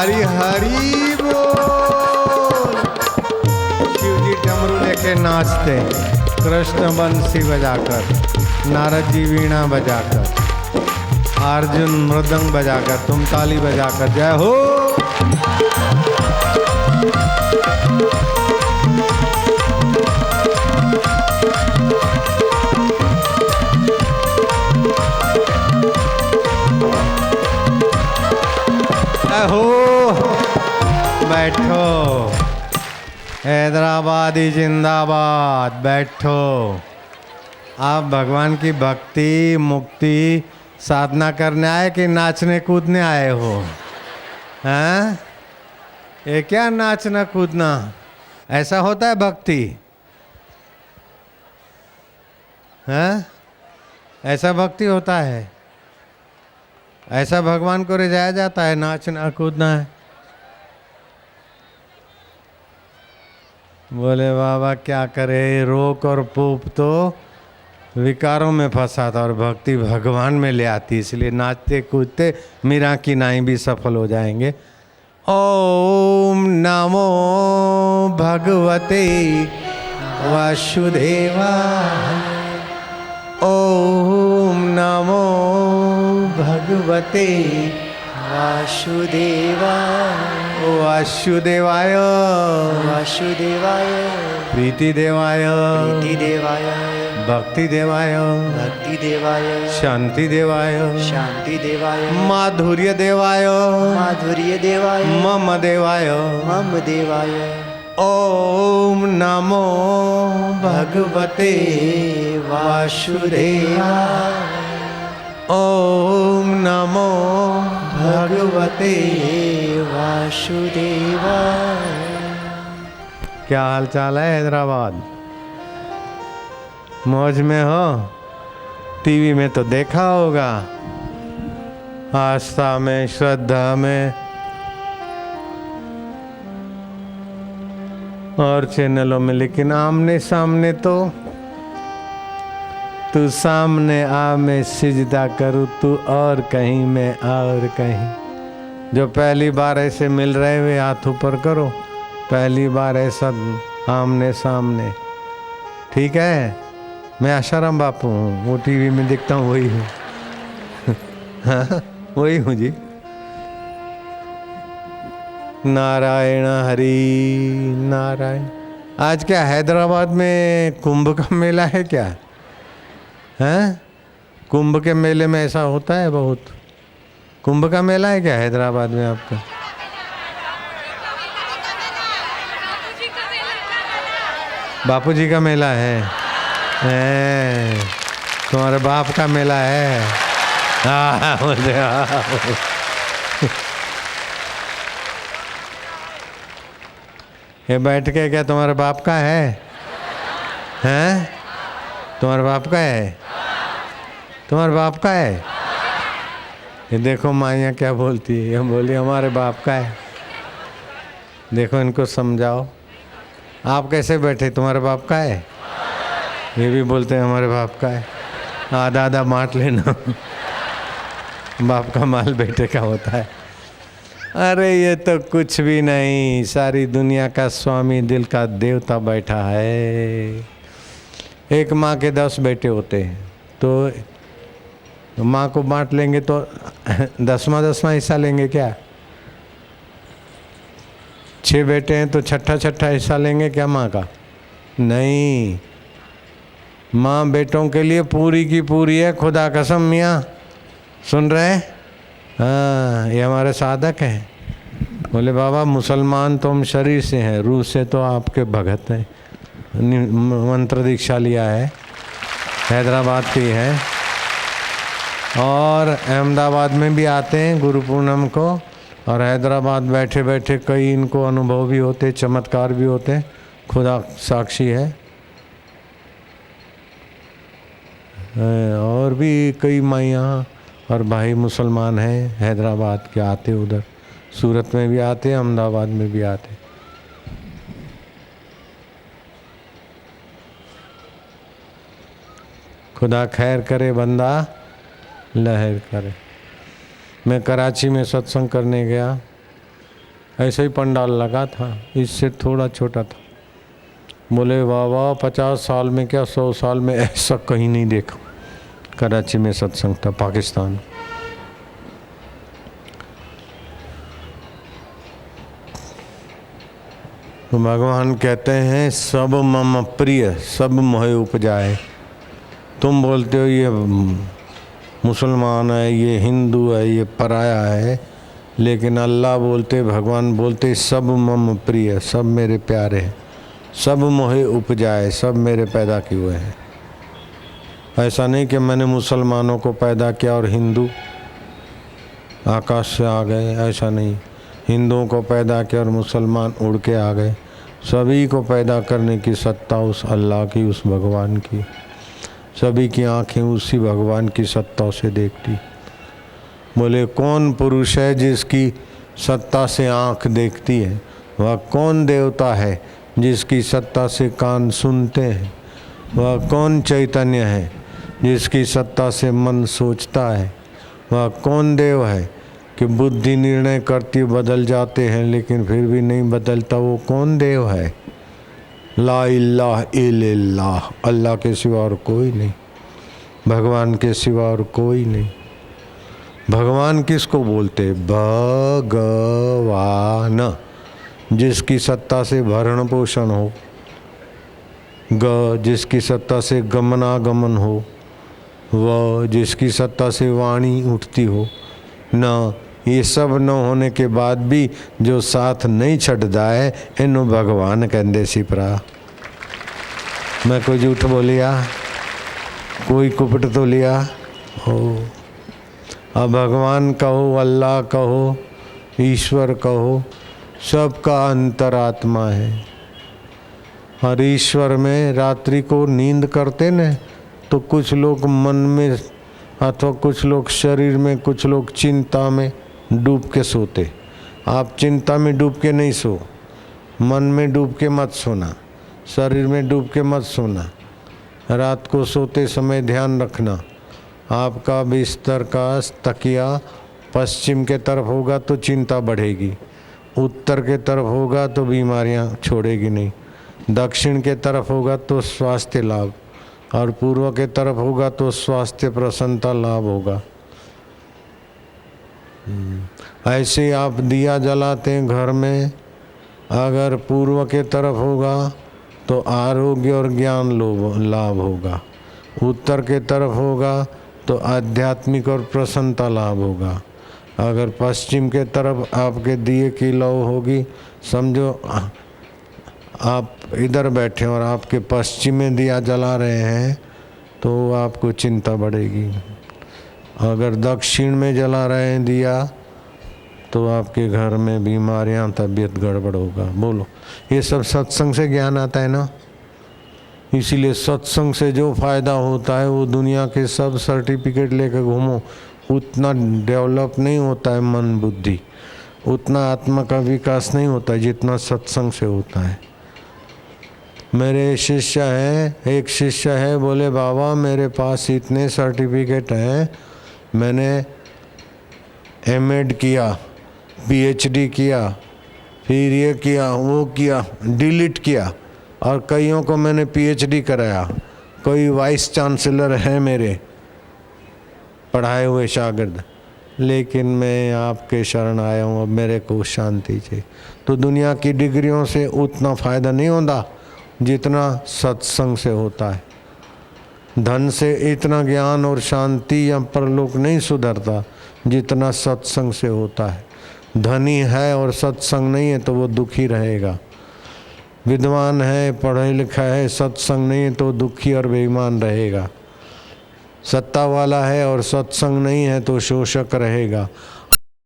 हरी हरी बोल। शिव जी डमरू लेके नाचते, कृष्ण बंसी बजाकर, नारद जी वीणा बजाकर, अर्जुन मृदंग बजाकर, तुम ताली बजाकर, जय हो। जय हो। बैठो, हैदराबादी जिंदाबाद। बैठो। आप भगवान की भक्ति मुक्ति साधना करने आए कि नाचने कूदने आए हो? हैं? ये क्या नाचना कूदना? ऐसा होता है भक्ति? हैं? ऐसा भक्ति होता है? ऐसा भगवान को रिझाया जाता है? नाचना कूदना है? बोले बाबा क्या करे, रोक और पूप तो विकारों में फंसा था और भक्ति भगवान में ले आती, इसलिए नाचते कूदते मीरा की नाई भी सफल हो जाएंगे। ओम नमो भगवते वासुदेवाय। ओम नमो भगवते वासुदेवाय। वासुदेवाय वासुदेवाय। प्रीति देवाय प्रीति देवाय। भक्ति देवाय भक्ति देवाय। शांति देवाय शांति देवाय। माधुर्य देवाय माधुर्य देवाय। मम देवाय मम देवाय। ओम नमो भगवते वासुदेवाय। ओम नमो भगवते वासुदेवाय। क्या हाल चाल है हैदराबाद? मौज में हो? टीवी में तो देखा होगा, आस्था में, श्रद्धा में और चैनलों में, लेकिन आमने सामने तो तू सामने आ मैं सिजदा करूँ, तू और कहीं मैं और कहीं। जो पहली बार ऐसे मिल रहे हुए हाथ ऊपर करो, पहली बार ऐसा आमने सामने। ठीक है, मैं आशाराम बापू हूँ, वो टीवी में दिखता हूँ वही हूँ। हाँ वही हूँ जी। नारायण हरि नारायण। आज क्या हैदराबाद में कुंभ का मेला है क्या? हैं? कुंभ के मेले में ऐसा होता है बहुत? कुंभ का मेला है क्या हैदराबाद में आपका? बापू जी का मेला है? तुम्हारे बाप का मेला है? ये बैठ के क्या तुम्हारे बाप का है? हैं? तुम्हारे बाप का है? तुम्हारे बाप का है? ये देखो माइयाँ क्या बोलती है, हम बोली हमारे बाप का है। देखो इनको समझाओ। आप कैसे बैठे, तुम्हारे बाप का है? ये भी बोलते हैं हमारे बाप का है। आधा आधा बांट लेना। बाप का माल बेटे का होता है। अरे ये तो कुछ भी नहीं, सारी दुनिया का स्वामी, दिल का देवता बैठा है। एक माँ के 10 बेटे होते हैं, तो माँ को बांट लेंगे तो 10वां हिस्सा लेंगे क्या? 6 बेटे हैं तो छठा हिस्सा लेंगे क्या माँ का? नहीं, माँ बेटों के लिए पूरी की पूरी है, खुदा कसम। मियाँ सुन रहे हैं? हाँ, ये हमारे साधक हैं। बोले बाबा मुसलमान तो हम शरीर से हैं, रूह से तो आपके भगत हैं। मंत्र दीक्षा लिया है, हैदराबाद की है और अहमदाबाद में भी आते हैं गुरु पूर्णिमा को। और हैदराबाद बैठे बैठे कई इनको अनुभव भी होते, चमत्कार भी होते, खुदा साक्षी है। और भी कई माइयाँ और भाई मुसलमान हैं हैदराबाद के, आते उधर, सूरत में भी आते, अहमदाबाद में भी आते। खुदा खैर करे, बंदा लहर करे। मैं कराची में सत्संग करने गया, ऐसे ही पंडाल लगा था, इससे थोड़ा छोटा था। बोले बाबा 50 साल में क्या 100 साल में ऐसा कहीं नहीं देखा। कराची में सत्संग था, पाकिस्तान। तो भगवान कहते हैं सब मम प्रिय सब मोहे उपजाए। तुम बोलते हो ये मुसलमान है, ये हिंदू है, ये पराया है, लेकिन अल्लाह बोलते, भगवान बोलते सब मम प्रिय सब मेरे प्यारे हैं, सब मोहे उपजाए सब मेरे पैदा किए हुए हैं। ऐसा नहीं कि मैंने मुसलमानों को पैदा किया और हिंदू आकाश से आ गए, ऐसा नहीं। हिंदुओं को पैदा किया और मुसलमान उड़ के आ गए। सभी को पैदा करने की सत्ता उस अल्लाह की, उस भगवान की। सभी की आंखें उसी भगवान की सत्ता से देखती। बोले कौन पुरुष है जिसकी सत्ता से आंख देखती है? वह कौन देवता है जिसकी सत्ता से कान सुनते हैं? वह कौन चैतन्य है जिसकी सत्ता से मन सोचता है? वह कौन देव है कि बुद्धि निर्णय करती बदल जाते हैं लेकिन फिर भी नहीं बदलता? वो कौन देव है? ला इलाहा इल्लल्लाह, अल्लाह के सिवा और कोई नहीं, भगवान के सिवा और कोई नहीं। भगवान किसको बोलते? भगवान, जिसकी सत्ता से भरण पोषण हो, जिसकी सत्ता से गमनागमन हो, वह जिसकी सत्ता से वाणी उठती हो। न ये सब न होने के बाद भी जो साथ नहीं छड़दा है इन्हों भगवान कहते सी भरा। मैं कोई झूठ बोलिया? कोई कुपट तो लिया हो? अब भगवान कहो, अल्लाह कहो, ईश्वर कहो, सबका अंतरात्मा है। और ईश्वर में रात्रि को नींद करते न, तो कुछ लोग मन में अथवा कुछ लोग शरीर में, कुछ लोग चिंता में डूब के सोते। आप चिंता में डूब के नहीं सो, मन में डूब के मत सोना, शरीर में डूब के मत सोना। रात को सोते समय ध्यान रखना, आपका बिस्तर का तकिया पश्चिम के तरफ होगा तो चिंता बढ़ेगी, उत्तर के तरफ होगा तो बीमारियां छोड़ेगी नहीं, दक्षिण के तरफ होगा तो स्वास्थ्य लाभ, और पूर्व के तरफ होगा तो स्वास्थ्य प्रसन्नता लाभ होगा। ऐसे आप दिया जलाते हैं घर में, अगर पूर्व के तरफ होगा तो आरोग्य और ज्ञान लाभ होगा, उत्तर के तरफ होगा तो आध्यात्मिक और प्रसन्नता लाभ होगा। अगर पश्चिम के तरफ आपके दिए की लौ होगी, समझो आप इधर बैठे और आपके पश्चिम में दिया जला रहे हैं तो आपको चिंता बढ़ेगी। अगर दक्षिण में जला रहे हैं दिया तो आपके घर में बीमारियां, तबीयत गड़बड़ होगा। बोलो, ये सब सत्संग से ज्ञान आता है ना। इसीलिए सत्संग से जो फायदा होता है वो दुनिया के सब सर्टिफिकेट लेकर घूमो, उतना डेवलप नहीं होता है मन बुद्धि, उतना आत्मा का विकास नहीं होता है जितना सत्संग से होता है। मेरे शिष्य हैं, एक शिष्य है, बोले बाबा मेरे पास इतने सर्टिफिकेट हैं, मैंने एमएड किया, पीएचडी किया, फिर ये किया वो किया, डिलीट किया, और कईयों को मैंने पीएचडी कराया। कोई वाइस चांसलर है मेरे पढ़ाए हुए शागिर्द, लेकिन मैं आपके शरण आया हूँ, अब मेरे को शांति चाहिए। तो दुनिया की डिग्रियों से उतना फ़ायदा नहीं होता जितना सत्संग से होता है। धन से इतना ज्ञान और शांति या परलोक नहीं सुधरता जितना सत्संग से होता है। धनी है और सत्संग नहीं है तो वो दुखी रहेगा। विद्वान है, पढ़ा लिखा है, सत्संग नहीं है तो दुखी और बेईमान रहेगा। सत्ता वाला है और सत्संग नहीं है तो शोषक रहेगा।